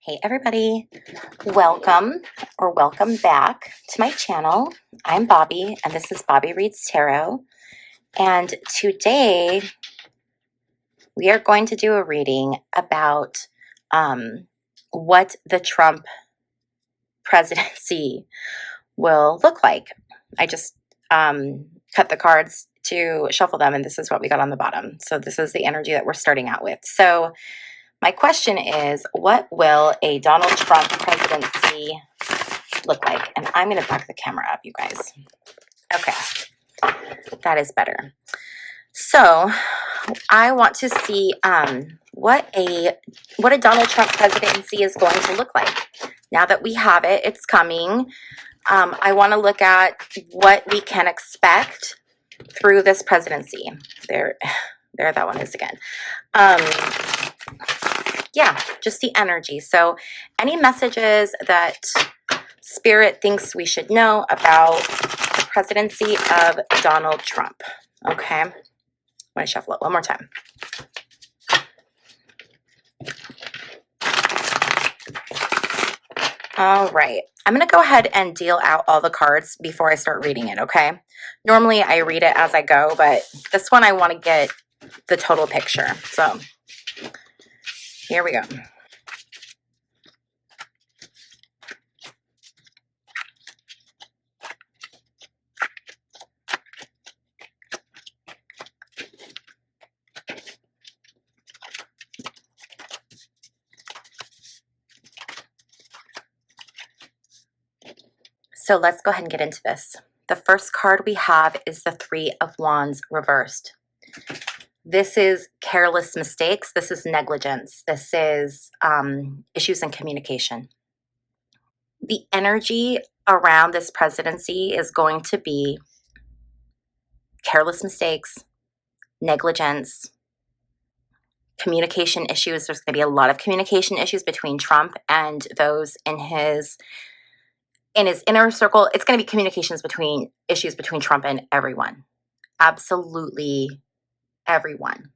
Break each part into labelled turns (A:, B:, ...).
A: Hey everybody, welcome back to my channel. I'm Bobbie and this is Bobbie Reads Tarot, and today we are going to do a reading about what the Trump presidency will look like. I just cut the cards to shuffle them and this is what we got on the bottom. So this is the energy that we're starting out with. So my question is, what will a Donald Trump presidency look like? And I'm going to back the camera up, you guys. Okay, that is better. So I want to see what a Donald Trump presidency is going to look like. Now that we have it, it's coming. I want to look at what we can expect through this presidency. There that one is again. Yeah, just the energy. So any messages that Spirit thinks we should know about the presidency of Donald Trump. Okay, I'm going to shuffle it one more time. All right, I'm going to go ahead and deal out all the cards before I start reading it, okay? Normally I read it as I go, but this one I want to get the total picture. So here we go. So let's go ahead and get into this. The first card we have is the Three of Wands reversed. This is careless mistakes. This is negligence. This is issues in communication. The energy around this presidency is going to be careless mistakes, negligence, communication issues. There's going to be a lot of communication issues between Trump and those in his inner circle. It's going to be issues between Trump and everyone. Absolutely everyone.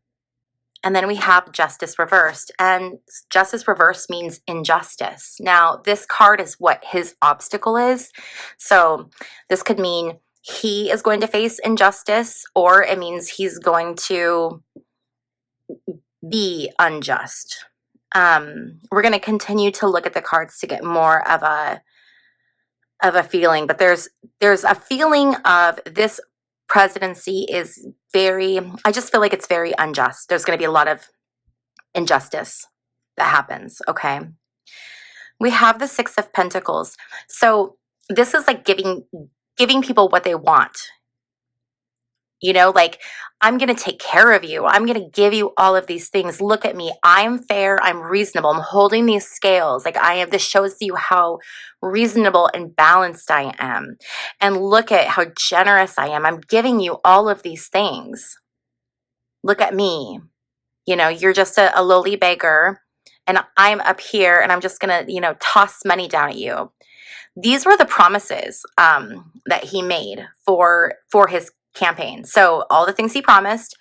A: And then we have justice reversed, and justice reversed means injustice. Now, this card is what his obstacle is. So this could mean he is going to face injustice, or it means he's going to be unjust. We're going to continue to look at the cards to get more of a feeling, but there's a feeling of this presidency is I just feel like it's very unjust. There's going to be a lot of injustice that happens, okay? We have the Six of Pentacles. So this is like giving people what they want. You know, like, I'm going to take care of you. I'm going to give you all of these things. Look at me. I'm fair. I'm reasonable. I'm holding these scales. Like this shows you how reasonable and balanced I am. And look at how generous I am. I'm giving you all of these things. Look at me. You know, you're just a lowly beggar. And I'm up here and I'm just going to, toss money down at you. These were the promises that he made for his campaign. So all the things he promised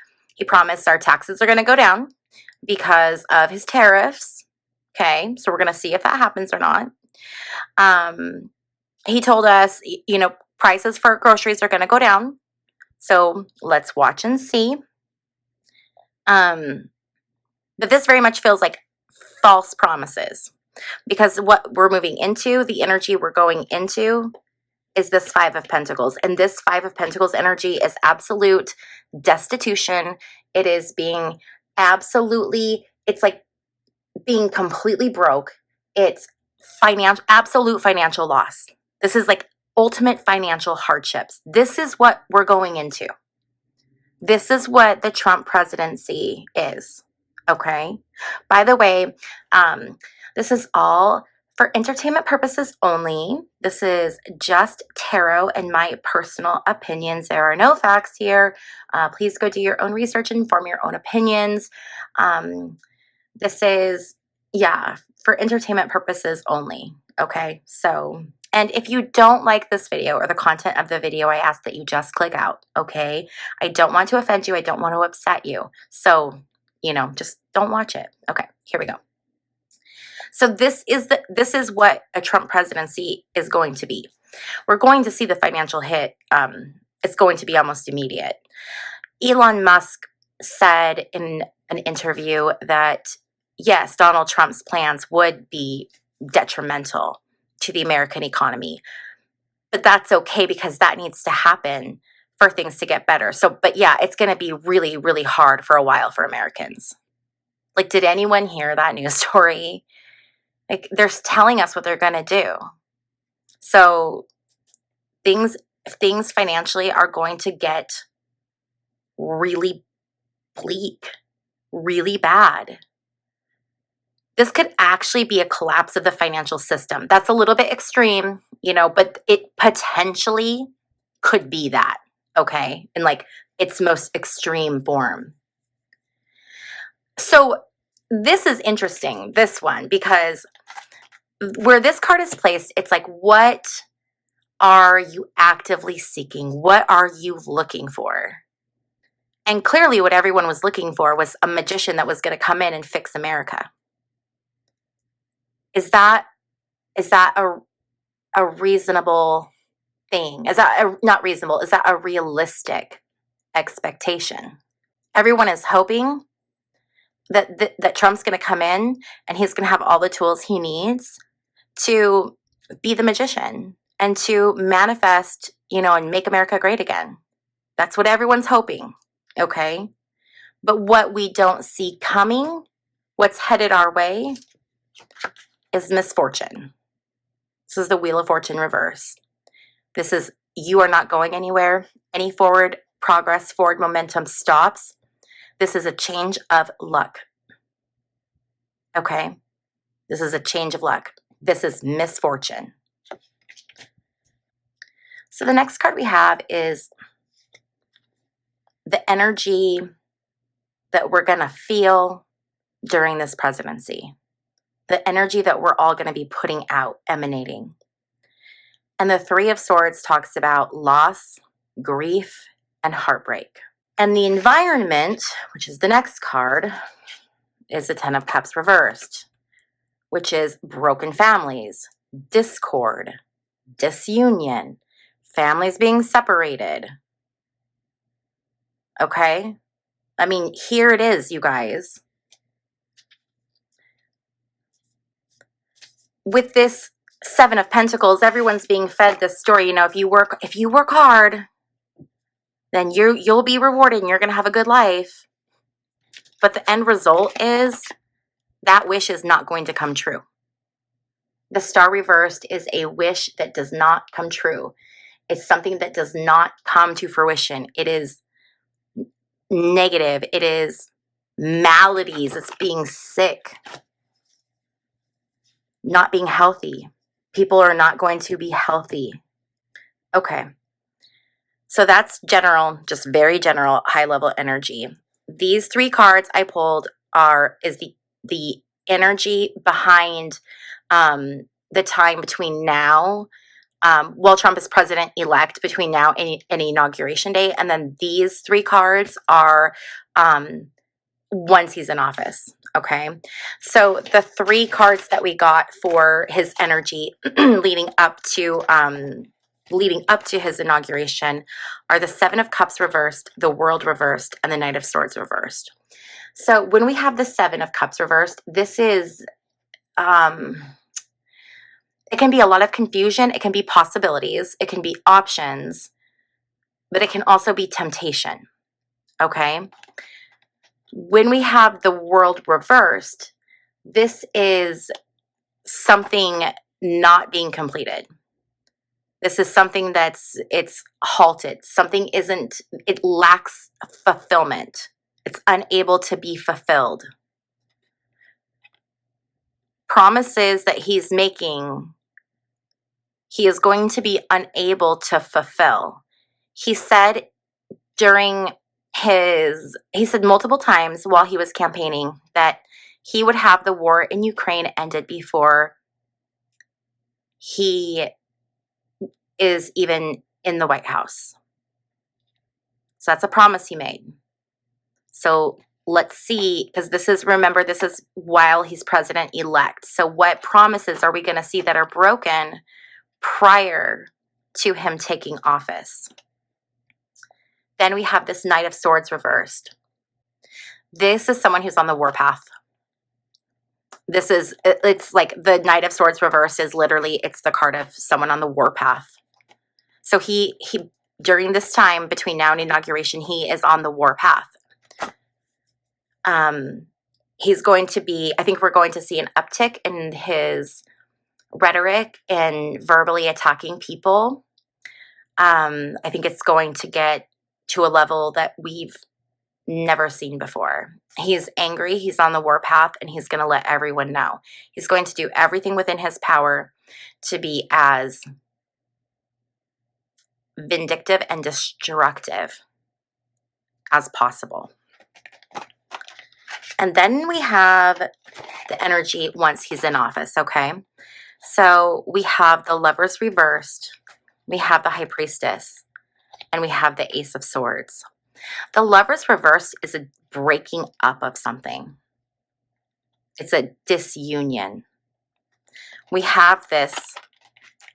A: our taxes are going to go down because of his tariffs. Okay, so we're going to see if that happens or not. He told us, prices for groceries are going to go down. So let's watch and see. But this very much feels like false promises, because what we're moving into, the energy we're going into, is this Five of Pentacles. And this Five of Pentacles energy is absolute destitution. It is being it's like being completely broke. It's absolute financial loss. This is like ultimate financial hardships. This is what we're going into. This is what the Trump presidency is. Okay? By the way, this is all for entertainment purposes only. This is just tarot and my personal opinions. There are no facts here. Please go do your own research and form your own opinions. This is, for entertainment purposes only. Okay, so, and if you don't like this video or the content of the video, I ask that you just click out, okay? I don't want to offend you. I don't want to upset you. So, just don't watch it. Okay, here we go. So this is what a Trump presidency is going to be. We're going to see the financial hit. It's going to be almost immediate. Elon Musk said in an interview that, yes, Donald Trump's plans would be detrimental to the American economy, but that's okay because that needs to happen for things to get better. So, but yeah, it's going to be really, really hard for a while for Americans. Like, did anyone hear that news story? Like, they're telling us what they're going to do. So things financially are going to get really bleak, really bad. This could actually be a collapse of the financial system. That's a little bit extreme, but it potentially could be that, okay? In like its most extreme form. So this is interesting, this one, because where this card is placed, it's like, what are you actively seeking? What are you looking for? And clearly what everyone was looking for was a magician that was going to come in and fix America. Is that a reasonable thing? Is that not reasonable? Is that a realistic expectation? Everyone is hoping that Trump's going to come in and he's going to have all the tools he needs to be the magician and to manifest, and make America great again. That's what everyone's hoping, okay? But what we don't see coming, what's headed our way, is misfortune. This is the Wheel of Fortune reverse. This is, you are not going anywhere. Any forward progress, forward momentum stops. This is a change of luck. Okay? This is a change of luck. This is misfortune. So the next card we have is the energy that we're going to feel during this presidency. The energy that we're all going to be putting out, emanating. And the Three of Swords talks about loss, grief, and heartbreak. And the environment, which is the next card, is the Ten of Cups reversed, which is broken families, discord, disunion, families being separated. Okay? I mean, here it is, you guys. With this Seven of Pentacles, everyone's being fed this story. If you work hard, then you'll be rewarded and you're going to have a good life. But the end result is that wish is not going to come true. The Star reversed is a wish that does not come true. It's something that does not come to fruition. It is negative. It is maladies. It's being sick, not being healthy. People are not going to be healthy. Okay. So that's general, just very general, high-level energy. These three cards I pulled is the energy behind the time between now, while Trump is president-elect, between now and inauguration day. And then these three cards are once he's in office. Okay. So the three cards that we got for his energy leading up to his inauguration are the Seven of Cups reversed, the World reversed, and the Knight of Swords reversed. So when we have the Seven of Cups reversed, this is, it can be a lot of confusion. It can be possibilities. It can be options, but it can also be temptation. Okay. When we have the World reversed, this is something not being completed. This is something it's halted. It lacks fulfillment. It's unable to be fulfilled. Promises that he's making, he is going to be unable to fulfill. He said multiple times while he was campaigning that he would have the war in Ukraine ended before he is even in the White House. So that's a promise he made. So let's see, because remember, this is while he's president-elect. So what promises are we going to see that are broken prior to him taking office? Then we have this Knight of Swords reversed. This is someone who's on the warpath. It's like the Knight of Swords reversed is literally, it's the card of someone on the warpath. So he during this time between now and inauguration, he is on the warpath. He's going to be, I think we're going to see an uptick in his rhetoric and verbally attacking people. I think it's going to get to a level that we've never seen before. He's angry, he's on the warpath, and he's going to let everyone know. He's going to do everything within his power to be as vindictive and destructive as possible. And then we have the energy once he's in office, okay? So we have the Lovers reversed, we have the High Priestess, and we have the Ace of Swords. The Lovers reversed is a breaking up of something. It's a disunion. We have this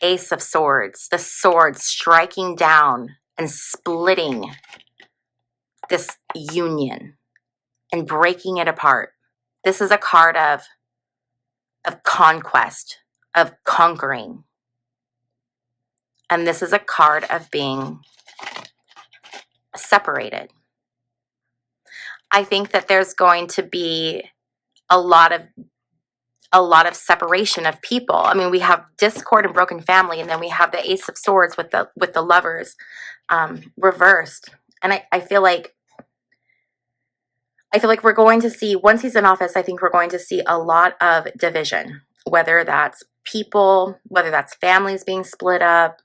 A: Ace of Swords, the sword striking down and splitting this union and breaking it apart. This is a card of conquest, of conquering. And this is a card of being separated. I think that there's going to be a lot of separation of people. I mean, we have discord and broken family, and then we have the Ace of Swords with the Lovers reversed. And I feel like we're going to see, once he's in office, I think we're going to see a lot of division, whether that's people, whether that's families being split up,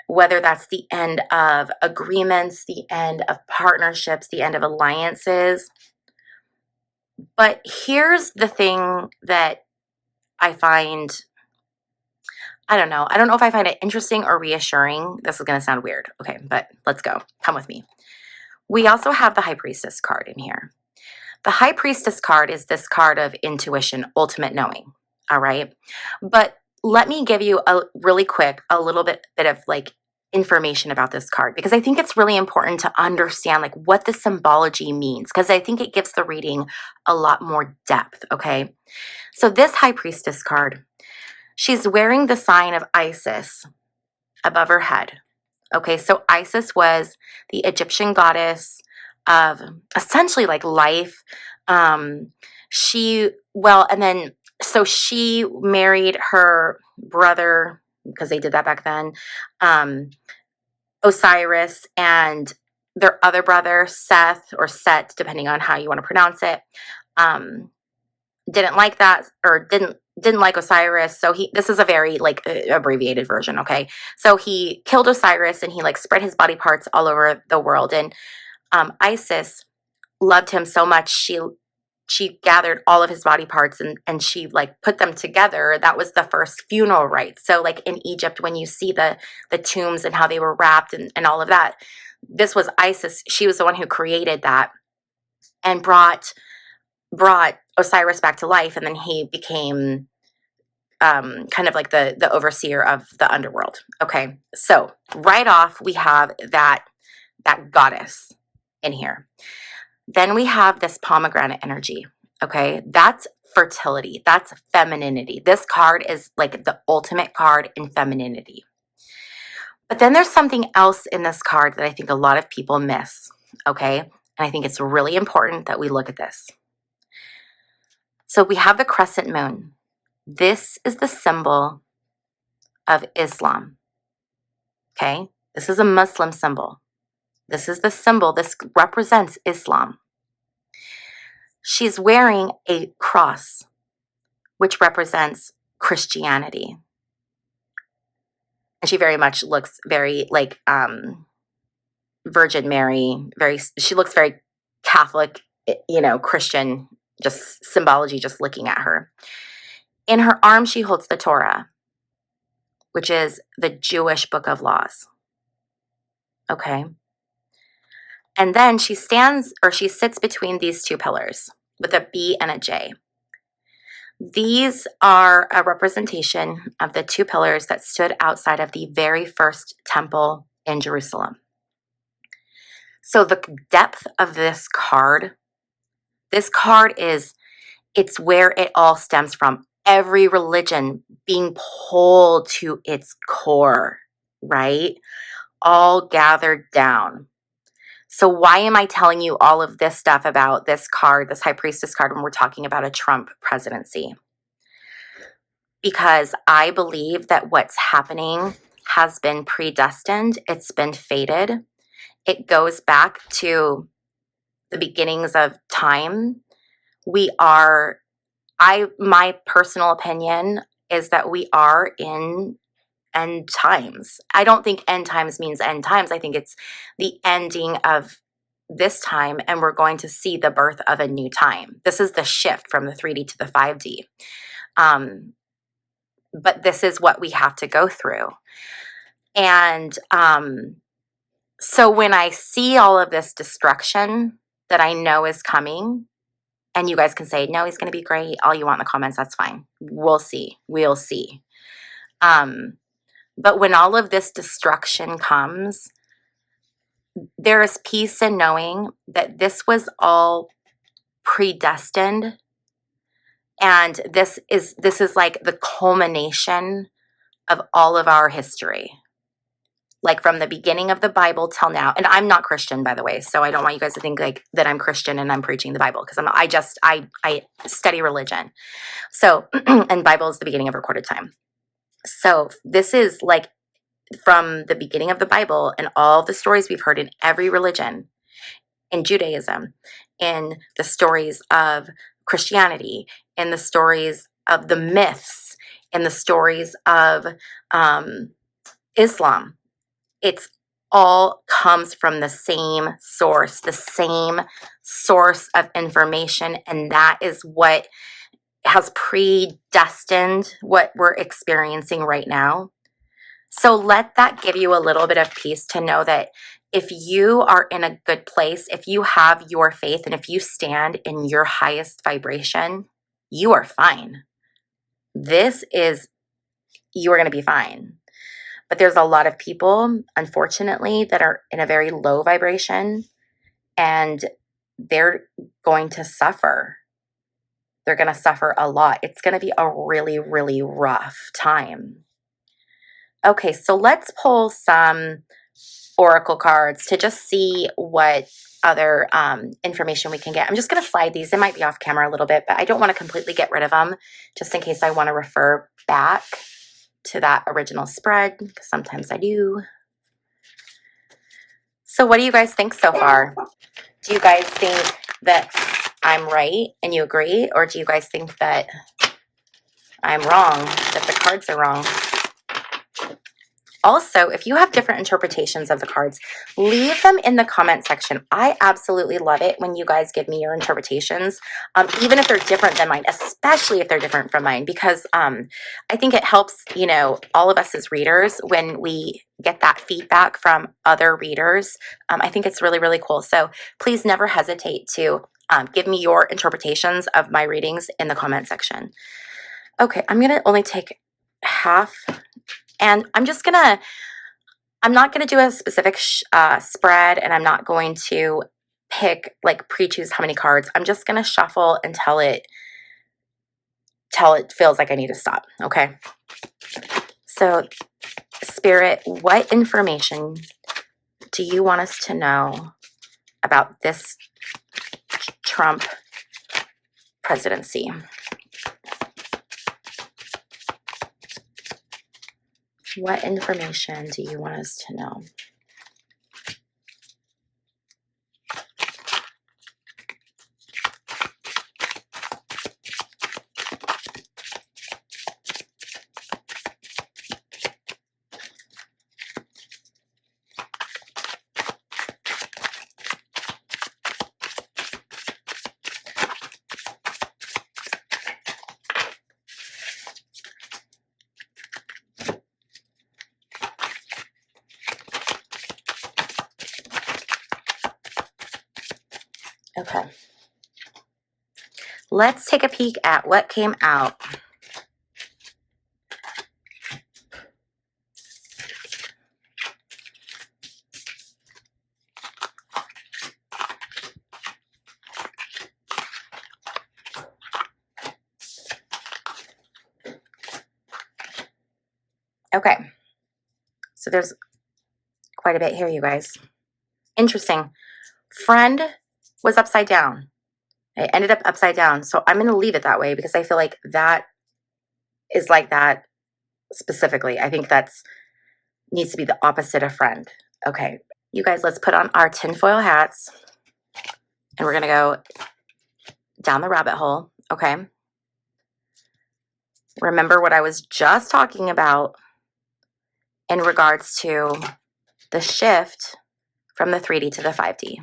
A: whether that's the end of agreements, the end of partnerships, the end of alliances. But here's the thing that I find, I don't know if I find it interesting or reassuring. This is going to sound weird. Okay, but let's go. Come with me. We also have the High Priestess card in here. The High Priestess card is this card of intuition, ultimate knowing. All right. But let me give you a little bit of like information about this card, because I think it's really important to understand like what the symbology means, because I think it gives the reading a lot more depth. Okay. So this High Priestess card, she's wearing the sign of Isis above her head. Okay. So Isis was the Egyptian goddess of essentially like life. She married her brother, because they did that back then, Osiris, and their other brother, Seth, or Set, depending on how you want to pronounce it, didn't like that, or didn't like Osiris. So this is a very like abbreviated version. Okay. So he killed Osiris, and he like spread his body parts all over the world. And Isis loved him so much, she gathered all of his body parts and she like put them together. That was the first funeral rites. So like in Egypt, when you see the tombs and how they were wrapped and all of that, this was Isis. She was the one who created that and brought Osiris back to life. And then he became kind of like the overseer of the underworld. Okay. So right off, we have that goddess in here. Then we have this pomegranate energy, okay? That's fertility. That's femininity. This card is like the ultimate card in femininity. But then there's something else in this card that I think a lot of people miss, okay? And I think it's really important that we look at this. So we have the crescent moon. This is the symbol of Islam, okay? This is a Muslim symbol. This is the symbol. This represents Islam. She's wearing a cross, which represents Christianity. And she very much looks very like Virgin Mary. She looks very Catholic, Christian, just symbology, just looking at her. In her arm, she holds the Torah, which is the Jewish book of laws. Okay. And then she sits between these two pillars with a B and a J. These are a representation of the two pillars that stood outside of the very first temple in Jerusalem. So the depth of this card it's where it all stems from. Every religion being pulled to its core, right? All gathered down. So why am I telling you all of this stuff about this card, this high priestess card, when we're talking about a Trump presidency? Because I believe that what's happening has been predestined. It's been fated. It goes back to the beginnings of time. My personal opinion is that we are in end times. I don't think end times means end times. I think it's the ending of this time, and we're going to see the birth of a new time. This is the shift from the 3D to the 5D. But this is what we have to go through. And so when I see all of this destruction that I know is coming, and you guys can say, no, he's going to be great, all you want in the comments, that's fine. We'll see. We'll see. But when all of this destruction comes, there is peace in knowing that this was all predestined. And this is like the culmination of all of our history. Like from the beginning of the Bible till now. And I'm not Christian, by the way, so I don't want you guys to think like that I'm Christian and I'm preaching the Bible, because I study religion. So, and Bible is the beginning of recorded time. So this is like from the beginning of the Bible and all the stories we've heard in every religion, in Judaism, in the stories of Christianity, in the stories of the myths, in the stories of Islam. It's all comes from the same source of information, and that is what has predestined what we're experiencing right now. So let that give you a little bit of peace to know that if you are in a good place, if you have your faith, and if you stand in your highest vibration, you are fine. You are going to be fine. But there's a lot of people, unfortunately, that are in a very low vibration, and they're going to suffer. They're going to suffer a lot. It's going to be a really, really rough time. Okay, so let's pull some oracle cards to just see what other information we can get. I'm just going to slide these. They might be off camera a little bit, but I don't want to completely get rid of them, just in case I want to refer back to that original spread, because sometimes I do. So what do you guys think so far? Do you guys think that I'm right and you agree? Or do you guys think that I'm wrong, that the cards are wrong? Also, if you have different interpretations of the cards, leave them in the comment section. I absolutely love it when you guys give me your interpretations, even if they're different than mine, especially if they're different from mine, because I think it helps, all of us as readers when we get that feedback from other readers. I think it's really, really cool. So please never hesitate to give me your interpretations of my readings in the comment section. Okay, I'm going to only take half. And I'm not going to do a specific spread, and I'm not going to pre-choose how many cards. I'm just going to shuffle until it feels like I need to stop. Okay. So Spirit, what information do you want us to know about this Trump presidency? What information do you want us to know? Okay. Let's take a peek at what came out. Okay. So there's quite a bit here, you guys. Interesting. Friend was upside down. It ended up upside down. So I'm going to leave it that way because I feel like that is like that specifically. I think that's needs to be the opposite of friend. Okay. You guys, let's put on our tinfoil hats and we're going to go down the rabbit hole. Okay. Remember what I was just talking about in regards to the shift from the 3D to the 5D.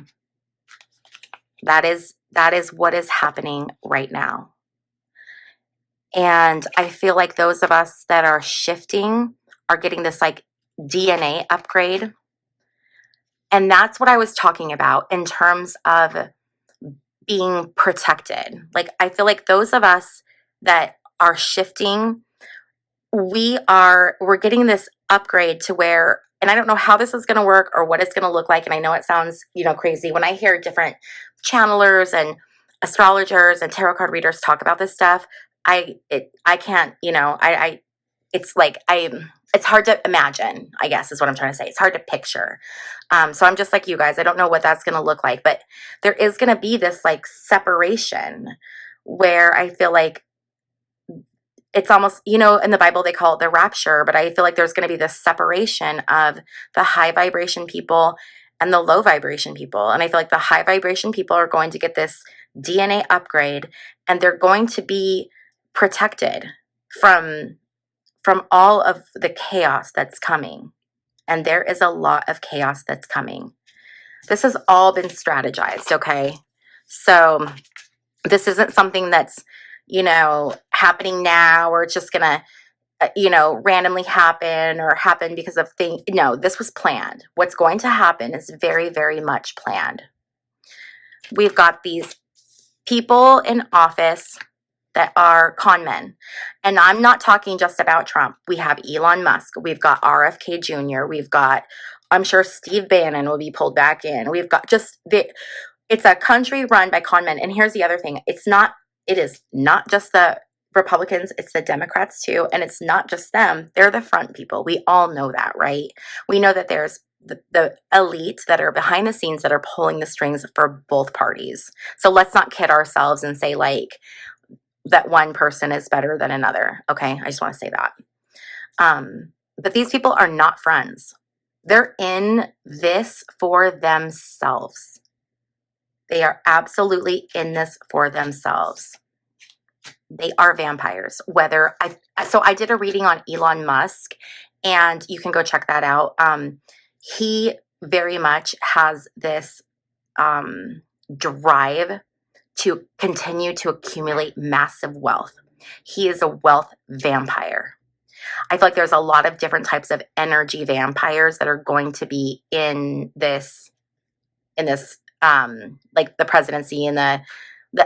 A: That is what is happening right now. And I feel like those of us that are shifting are getting this like DNA upgrade. And that's what I was talking about in terms of being protected. Like, I feel like those of us that are shifting, we're getting this upgrade to where, and I don't know how this is going to work or what it's going to look like. And I know it sounds, crazy when I hear different channelers and astrologers and tarot card readers talk about this stuff. I can't, it's hard to imagine, I guess is what I'm trying to say. It's hard to picture. So I'm just like you guys, I don't know what that's going to look like, but there is going to be this like separation where I feel like it's almost, in the Bible, they call it the rapture, but I feel like there's going to be this separation of the high vibration people and the low vibration people. And I feel like the high vibration people are going to get this DNA upgrade and they're going to be protected from all of the chaos that's coming. And there is a lot of chaos that's coming. This has all been strategized, okay? So this isn't something that's, happening now or it's just gonna, randomly happen or happen because of things. No, this was planned. What's going to happen is very, very much planned. We've got these people in office that are con men. And I'm not talking just about Trump. We have Elon Musk. We've got RFK Jr. We've got, I'm sure Steve Bannon will be pulled back in. We've got it's a country run by con men. And here's the other thing. It is not just the Republicans, it's the Democrats too. And it's not just them. They're the front people. We all know that, right? We know that there's the elite that are behind the scenes that are pulling the strings for both parties. So let's not kid ourselves and say like that one person is better than another. Okay, I just want to say that. But these people are not friends. They're in this for themselves. They are absolutely in this for themselves. They are vampires. So I did a reading on Elon Musk, and you can go check that out. He very much has this drive to continue to accumulate massive wealth. He is a wealth vampire. I feel like there's a lot of different types of energy vampires that are going to be in this, like the presidency and the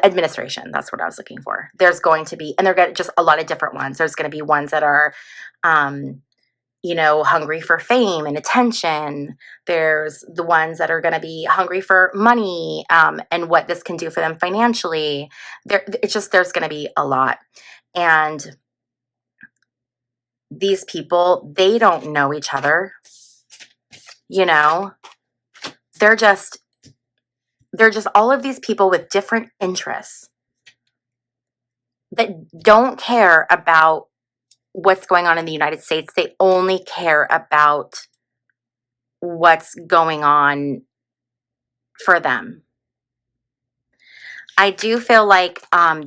A: administration. That's what I was looking for. There's going to be, and they're going to just a lot of different ones. There's going to be ones that are, hungry for fame and attention. There's the ones that are going to be hungry for money, and what this can do for them financially. There's going to be a lot. And these people, they don't know each other. They're just all of these people with different interests that don't care about what's going on in the United States. They only care about what's going on for them. I do feel like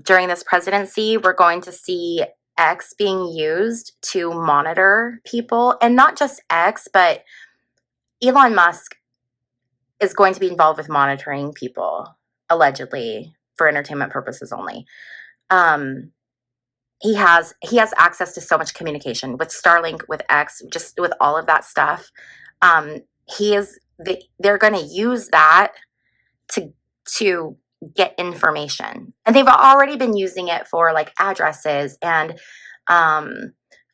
A: during this presidency, we're going to see X being used to monitor people, and not just X, but Elon Musk is going to be involved with monitoring people, allegedly, for entertainment purposes only. He has access to so much communication with Starlink, with X, just with all of that stuff. They're going to use that to get information. And they've already been using it for like addresses and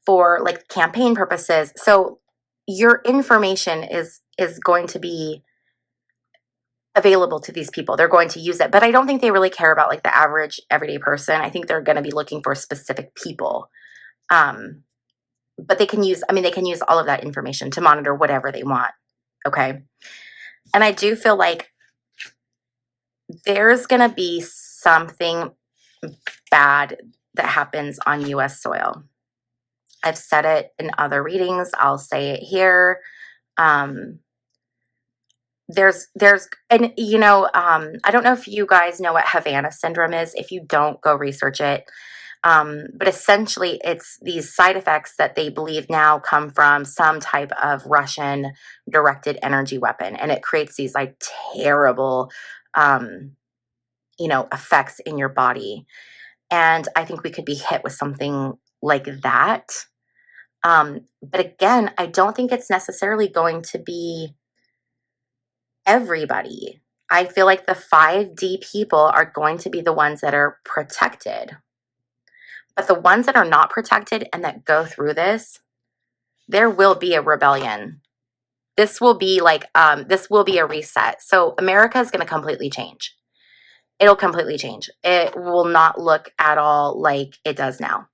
A: for like campaign purposes. So your information is going to be available to these people. They're going to use it. But I don't think they really care about like the average everyday person. I think they're going to be looking for specific people. But they can use, I mean, they can use all of that information to monitor whatever they want. Okay. And I do feel like there's going to be something bad that happens on US soil. I've said it in other readings. I'll say it here. There's, and you know, I don't know if you guys know what Havana syndrome is. If you don't, go research it. But essentially, it's these side effects that they believe now come from some type of Russian directed energy weapon. And it creates these like terrible, you know, effects in your body. And I think we could be hit with something like that. But again, I don't think it's necessarily going to be everybody. I feel like the 5D people are going to be the ones that are protected. But the ones that are not protected and that go through this, there will be a rebellion. This will be like, this will be a reset. So America is going to completely change. It'll completely change. It will not look at all like it does now.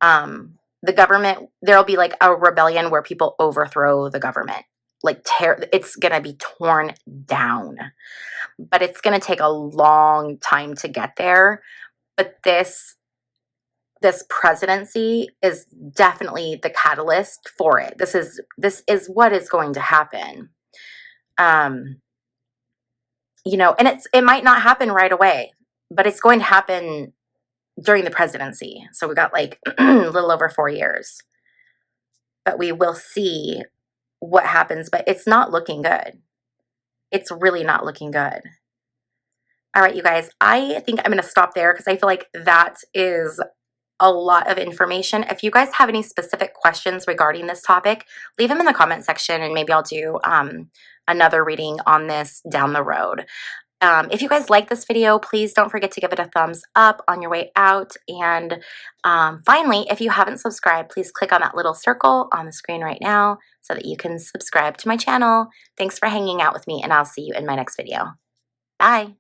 A: The government, there'll be like a rebellion where people overthrow the government. Like it's going to be torn down. But it's going to take a long time to get there. But this presidency is definitely the catalyst for it. This is what is going to happen. You know, and it might not happen right away, but it's going to happen during the presidency. So we got like a little over 4 years. But we will see what happens, but it's not looking good. It's really not looking good. All right, you guys, I think I'm going to stop there because I feel like that is a lot of information. If you guys have any specific questions regarding this topic, leave them in the comment section and maybe I'll do another reading on this down the road. If you guys like this video, please don't forget to give it a thumbs up on your way out. And finally, if you haven't subscribed, please click on that little circle on the screen right now so that you can subscribe to my channel. Thanks for hanging out with me, and I'll see you in my next video. Bye.